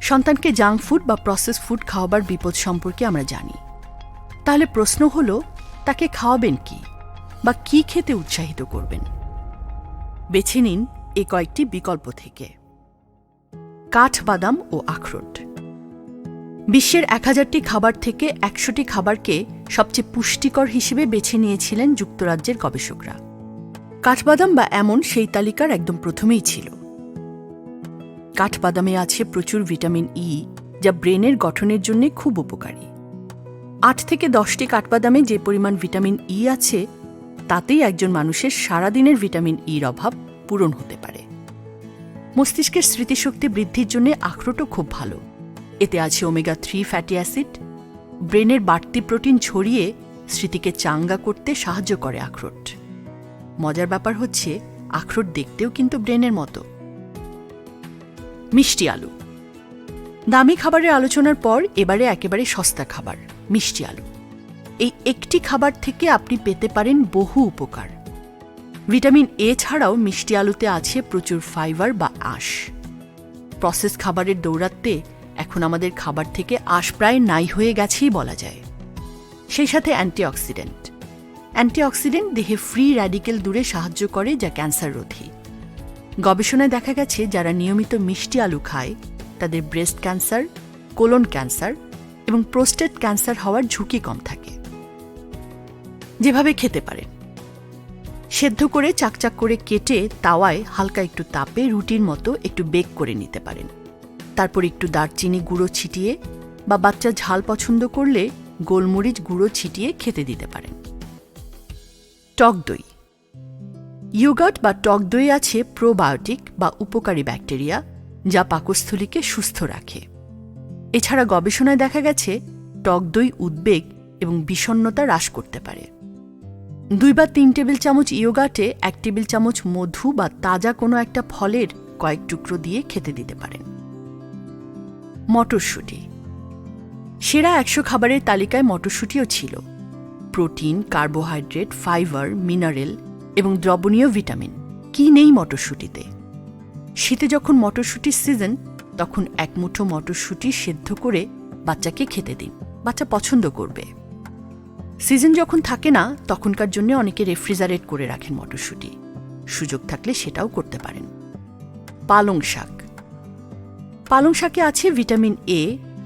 সন্তানকে junk food বা process food খাওয়াবার বিপদ সম্পর্কে আমরা জানি। তাহলে প্রশ্ন হল, তাকে খাওয়াবেন কি বা কি খেতে উৎসাহিত করবেন? বেছে নিন এ কয়েকটি বিকল্প থেকে। কাঠবাদাম ও আখরোট। বিশ্বের 1000টি খাবার থেকে 100টি খাবারকে সবচেয়ে পুষ্টিকর হিসেবে বেছে নিয়েছিলেন যুক্তরাজ্যের গবেষকরা। কাঠবাদাম বা এমন সেই তালিকার একদম প্রথমেই ছিল। কাঠবাদামে আছে প্রচুর ভিটামিন ই, যা ব্রেনের গঠনের জন্য খুব উপকারী। 8 থেকে 10টি কাঠবাদামে যে পরিমাণ ভিটামিন ই আছে, তাতেই একজন মানুষের সারাদিনের ভিটামিন ইর অভাব পূরণ হতে পারে। মস্তিষ্কের স্মৃতিশক্তি বৃদ্ধির জন্য আখরোটও খুব ভালো। এতে আছে ওমেগা 3 ফ্যাটি অ্যাসিড। ব্রেনের বাড়তি প্রোটিন ছড়িয়ে স্মৃতিকে চাঙ্গা করতে সাহায্য করে আখরোট। মজার ব্যাপার হচ্ছে, আখরোট দেখতেও কিন্তু ব্রেনের মতো। মিষ্টি আলু। দামি খাবারের আলোচনার পর এবারে একেবারে সস্তা খাবার, মিষ্টি আলু। এই একটি খাবার থেকে আপনি পেতে পারেন বহু উপকার। ভিটামিন এ ছাড়াও মিষ্টি আলুতে আছে প্রচুর ফাইবার বা আঁশ। প্রসেস খাবারের দৌরাত্ম্যে এখন আমাদের খাবার থেকে আঁশ প্রায় নাই হয়ে গেছেই বলা যায়। সেই সাথে অ্যান্টিঅক্সিডেন্ট। অ্যান্টিঅক্সিডেন্ট দেহে ফ্রি র্যাডিকেল দূরে সাহায্য করে, যা ক্যান্সার রোধী। গবেষণায় দেখা গেছে, যারা নিয়মিত মিষ্টি আলু খায় তাদের ব্রেস্ট ক্যান্সার, কোলন ক্যান্সার এবং প্রোস্টেট ক্যান্সার হওয়ার ঝুঁকি কম থাকে। যেভাবে খেতে পারেন: সেদ্ধ করে চাকচাক করে কেটে তাওয়ায় হালকা একটু তাপে রুটির মতো একটু বেক করে নিতে পারেন। তারপর একটু দারচিনি গুঁড়ো ছিটিয়ে বা বাচ্চা ঝাল পছন্দ করলে গোলমরিচ গুঁড়ো ছিটিয়ে খেতে দিতে পারেন। টক দই। ইয়োগার্ট বা টক দই আছে প্রোবায়োটিক বা উপকারী ব্যাকটেরিয়া, যা পাকস্থলীকে সুস্থ রাখে। এছাড়া গবেষণায় দেখা গেছে, টক দই উদ্বেগ এবং বিষণ্ণতা হ্রাস করতে পারে। 2 বা 3 টেবিল চামচ ইয়োগার্টে 1 টেবিল চামচ মধু বা তাজা কোনো একটা ফলের কয়েক টুকরো দিয়ে খেতে দিতে পারেন। মটরশুঁটি। সেরা 100 খাবারের তালিকায় মটরশুঁটিও ছিল। প্রোটিন, কার্বোহাইড্রেট, ফাইবার, মিনারেল এবং দ্রবণীয় ভিটামিন কি নেই মটরশুঁটিতে? শীতে যখন মটরশুঁটির সিজন, তখন 1 মুঠো মটরশুঁটি সেদ্ধ করে বাচ্চাকে খেতে দিন, বাচ্চা পছন্দ করবে। সিজন যখন থাকে না, তখনকার জন্য অনেকে রেফ্রিজারেট করে রাখেন মটরশুঁটি। সুযোগ থাকলে সেটাও করতে পারেন। পালং শাক। পালং শাকে আছে ভিটামিন এ,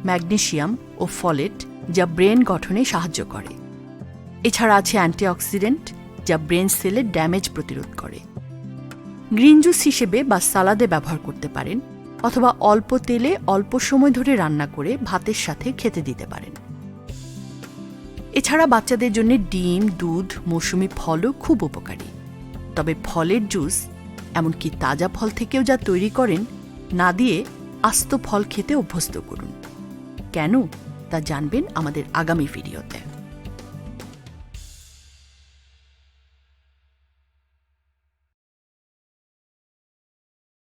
ম্যাগনেসিয়াম ও ফলেট, যা ব্রেন গঠনে সাহায্য করে। এছাড়া আছে অ্যান্টিঅক্সিডেন্ট, যা ব্রেন সেলের ড্যামেজ প্রতিরোধ করে। গ্রিন জুস হিসেবে বা সালাদে ব্যবহার করতে পারেন, অথবা অল্প তেলে অল্প সময় ধরে রান্না করে ভাতের সাথে খেতে দিতে পারেন। এছাড়া বাচ্চাদের জন্য ডিম, দুধ, মৌসুমী ফলও খুব উপকারী। তবে ফলের জুস, এমনকি তাজা ফল থেকেও যা তৈরি করেন, না দিয়ে আস্ত ফল খেতে অভ্যস্ত করুন। কেন তা জানবেন আমাদের আগামী ভিডিওতে।